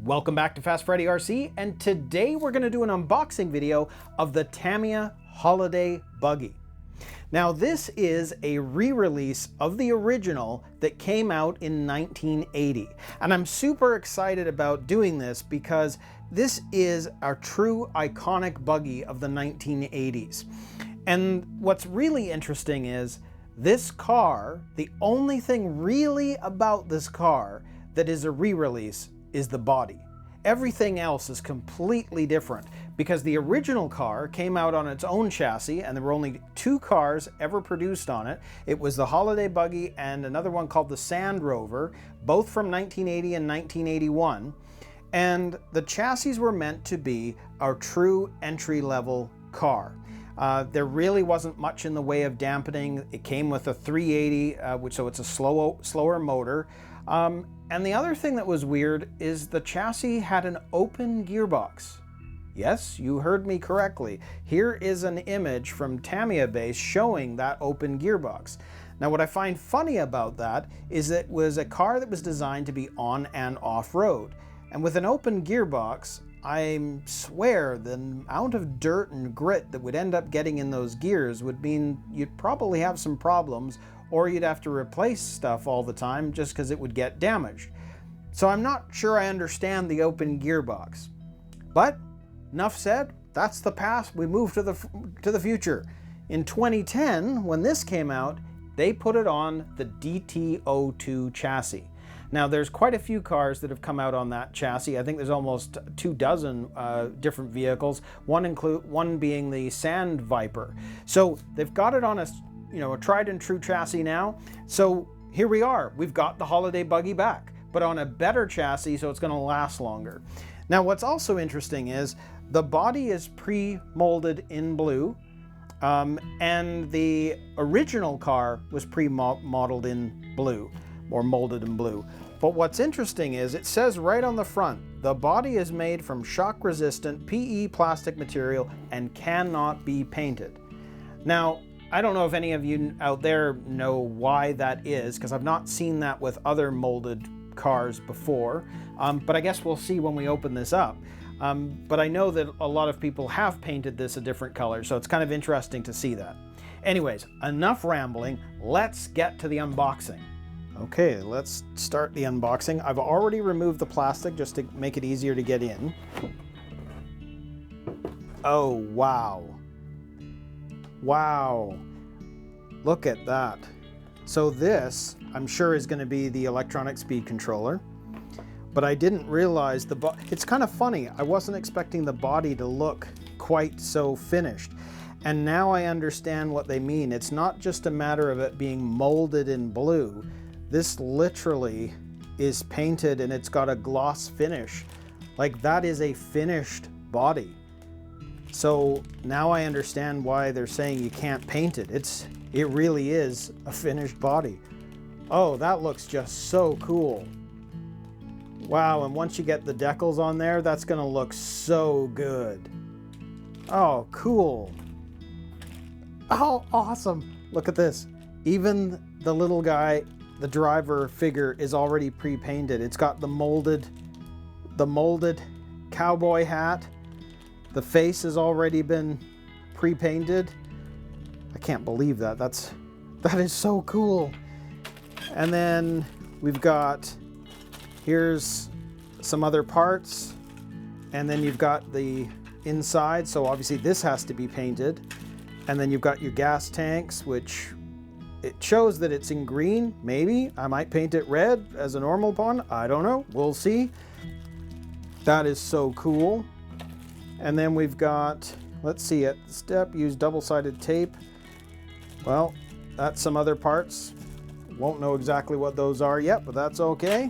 Welcome back to Fast Freddy RC, and today we're going to do an unboxing video of the Tamiya Holiday Buggy. Now this is a re-release of the original that came out in 1980, and I'm super excited about doing this because this is a true iconic buggy of the 1980s. And what's really interesting is this car, the only thing really about this car that is a re-release is the body. Everything else is completely different because the original car came out on its own chassis and there were only two cars ever produced on it. It was the Holiday Buggy and another one called the Sand Rover, both from 1980 and 1981. And the chassis were meant to be our true entry-level car. There really wasn't much in the way of dampening. It came with a 380, so it's a slower motor. And the other thing that was weird is the chassis had an open gearbox. Yes, you heard me correctly. Here is an image from Tamiya base showing that open gearbox. Now what I find funny about that is it was a car that was designed to be on and off road. And with an open gearbox, I swear the amount of dirt and grit that would end up getting in those gears would mean you'd probably have some problems, or you'd have to replace stuff all the time just because it would get damaged. So I'm not sure I understand the open gearbox. But enough said, that's the past. We move to the future. In 2010, when this came out, they put it on the DT-02 chassis. Now there's quite a few cars that have come out on that chassis. I think there's almost 24 different vehicles, one being the Sand Viper. So they've got it on a tried and true chassis now. So here we are, we've got the Holiday Buggy back, but on a better chassis, so it's going to last longer. Now what's also interesting is the body is pre-molded in blue, and the original car was pre-modeled in blue, or molded in blue. But what's interesting is it says right on the front, the body is made from shock-resistant PE plastic material and cannot be painted. Now, I don't know if any of you out there know why that is, because I've not seen that with other molded cars before, but I guess we'll see when we open this up. But I know that a lot of people have painted this a different color, so it's kind of interesting to see that. Anyways, enough rambling, let's get to the unboxing. Okay, let's start the unboxing. I've already removed the plastic just to make it easier to get in. Oh, wow. Wow, look at that. So this, I'm sure, is going to be the electronic speed controller, but I didn't realize it's kind of funny. I wasn't expecting the body to look quite so finished. And now I understand what they mean. It's not just a matter of it being molded in blue. This literally is painted and it's got a gloss finish. Like, that is a finished body. So now I understand why they're saying you can't paint it. It really is a finished body. Oh, that looks just so cool. Wow, and once you get the decals on there, that's gonna look so good. Oh, cool. Oh, awesome. Look at this. Even the little guy, the driver figure, is already pre-painted. It's got the molded cowboy hat. The face has already been pre-painted. I can't believe that. That is so cool. And then we've got, here's some other parts. And then you've got the inside. So obviously this has to be painted. And then you've got your gas tanks, which it shows that it's in green. Maybe I might paint it red as a normal one. I don't know. We'll see. That is so cool. And then we've got, let's see, at the step, use double-sided tape. Well, that's some other parts. Won't know exactly what those are yet, but that's okay.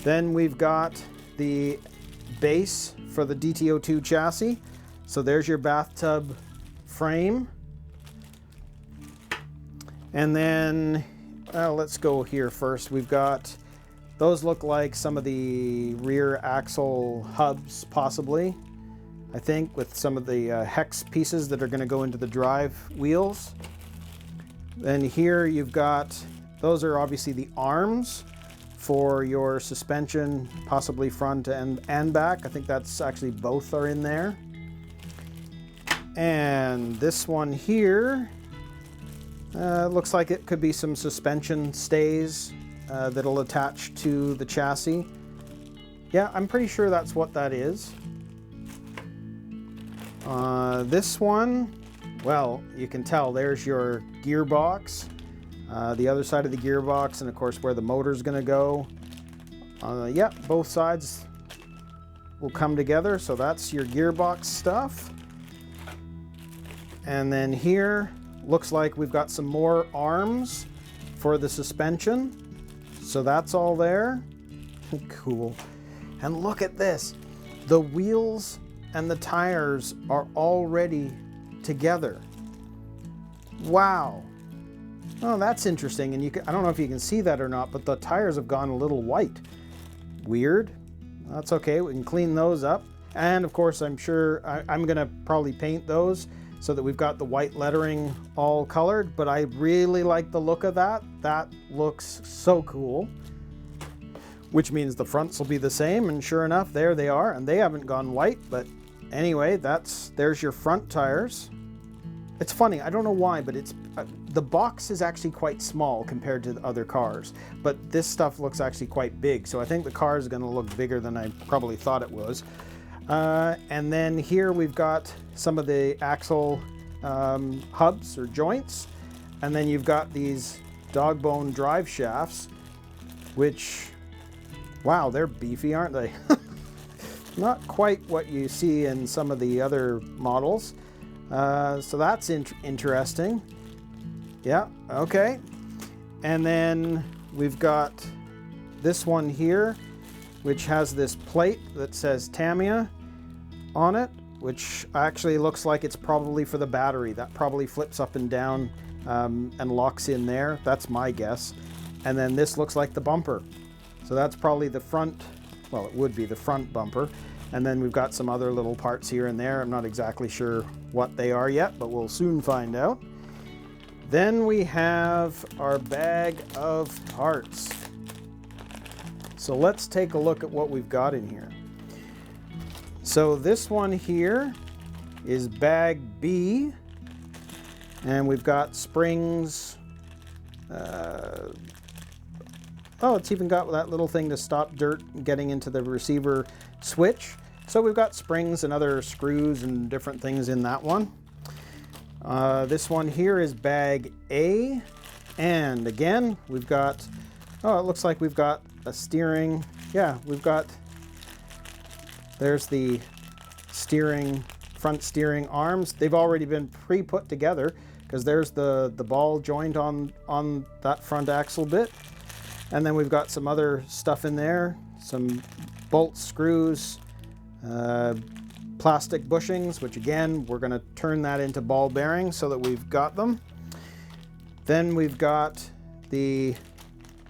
Then we've got the base for the DT-02 chassis. So there's your bathtub frame. And then, let's go here first. We've got, those look like some of the rear axle hubs, possibly. I think, with some of the hex pieces that are going to go into the drive wheels. Then here you've got, those are obviously the arms for your suspension, possibly front and back. I think that's actually both are in there. And this one here looks like it could be some suspension stays that'll attach to the chassis. Yeah, I'm pretty sure that's what that is. This one, well, you can tell there's your gearbox, the other side of the gearbox, and of course where the motor's going to go. Yeah, both sides will come together, so that's your gearbox stuff. And then here looks like we've got some more arms for the suspension, so that's all there. Cool. And look at this, the wheels and the tires are already together. Wow. Oh, that's interesting. And I don't know if you can see that or not, but the tires have gone a little white. Weird. That's okay. We can clean those up. And of course, I'm sure I'm going to probably paint those so that we've got the white lettering all colored, but I really like the look of that. That looks so cool. Which means the fronts will be the same, and sure enough, there they are, and they haven't gone white, but anyway, there's your front tires. It's funny, I don't know why, but the box is actually quite small compared to the other cars, but this stuff looks actually quite big, so I think the car is going to look bigger than I probably thought it was. And then here we've got some of the axle hubs or joints, and then you've got these dog bone drive shafts, which, wow, they're beefy, aren't they? Not quite what you see in some of the other models. So that's interesting. Yeah, okay. And then we've got this one here, which has this plate that says Tamiya on it, which actually looks like it's probably for the battery. That probably flips up and down and locks in there. That's my guess. And then this looks like the bumper. So that's probably the front, well, it would be the front bumper. And then we've got some other little parts here and there. I'm not exactly sure what they are yet, but we'll soon find out. Then we have our bag of parts. So let's take a look at what we've got in here. So this one here is bag B, and we've got springs. Oh, it's even got that little thing to stop dirt getting into the receiver switch. So we've got springs and other screws and different things in that one. This one here is bag A. And again, we've got, oh, it looks like we've got a steering. Yeah, there's the steering, front steering arms. They've already been pre-put together because there's the ball joint on that front axle bit. And then we've got some other stuff in there, some bolts, screws, plastic bushings, which again, we're going to turn that into ball bearings so that we've got them. Then we've got the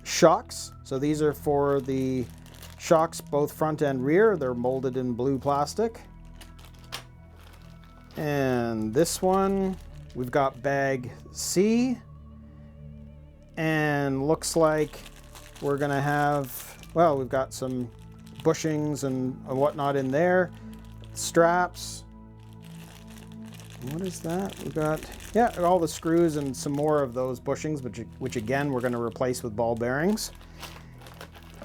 shocks. So these are for the shocks, both front and rear. They're molded in blue plastic. And this one, we've got bag C. And looks like we're going to have, well, we've got some bushings and whatnot in there. Straps. What is that? We've got, yeah, all the screws and some more of those bushings, which again, we're going to replace with ball bearings.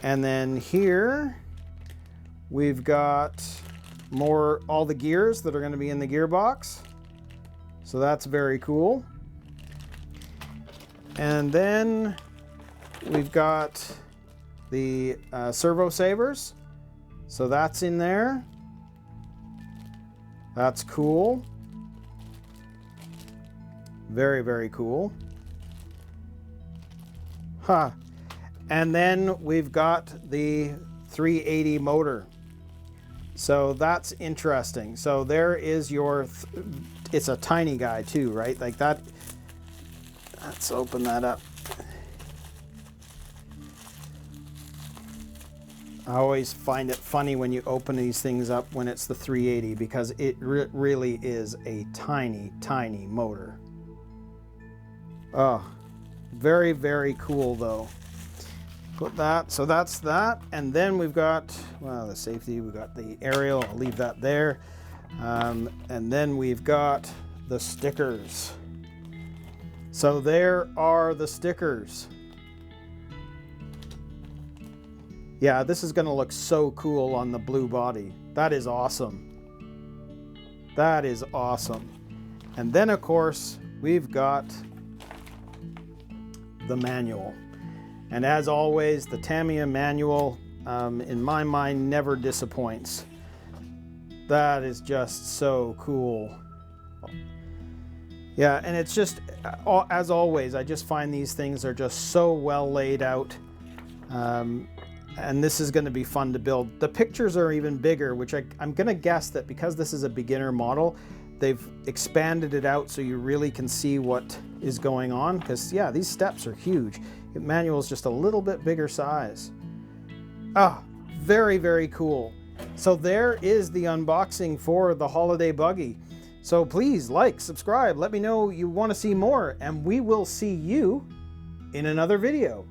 And then here, we've got all the gears that are going to be in the gearbox. So that's very cool. And then we've got the servo savers. So that's in there. That's cool. Very, very cool. Huh. And then we've got the 380 motor. So that's interesting. So there is your, it's a tiny guy too, right? Like that. Let's open that up. I always find it funny when you open these things up when it's the 380 because it really is a tiny, tiny motor. Oh, very, very cool though. put that. So that's that. And then we've got, well, the safety, we've got the aerial. I'll leave that there. And then we've got the stickers. So there are the stickers. Yeah, this is going to look so cool on the blue body. That is awesome. That is awesome. And then, of course, we've got the manual. And as always, the Tamiya manual, in my mind, never disappoints. That is just so cool. Yeah, and it's just, as always, I just find these things are just so well laid out. And this is going to be fun to build. The pictures are even bigger, which I'm going to guess that because this is a beginner model, they've expanded it out so you really can see what is going on. Because, yeah, these steps are huge. The manual is just a little bit bigger size. Ah, very, very cool. So there is the unboxing for the Holiday Buggy. So please like, subscribe, let me know you want to see more, and we will see you in another video.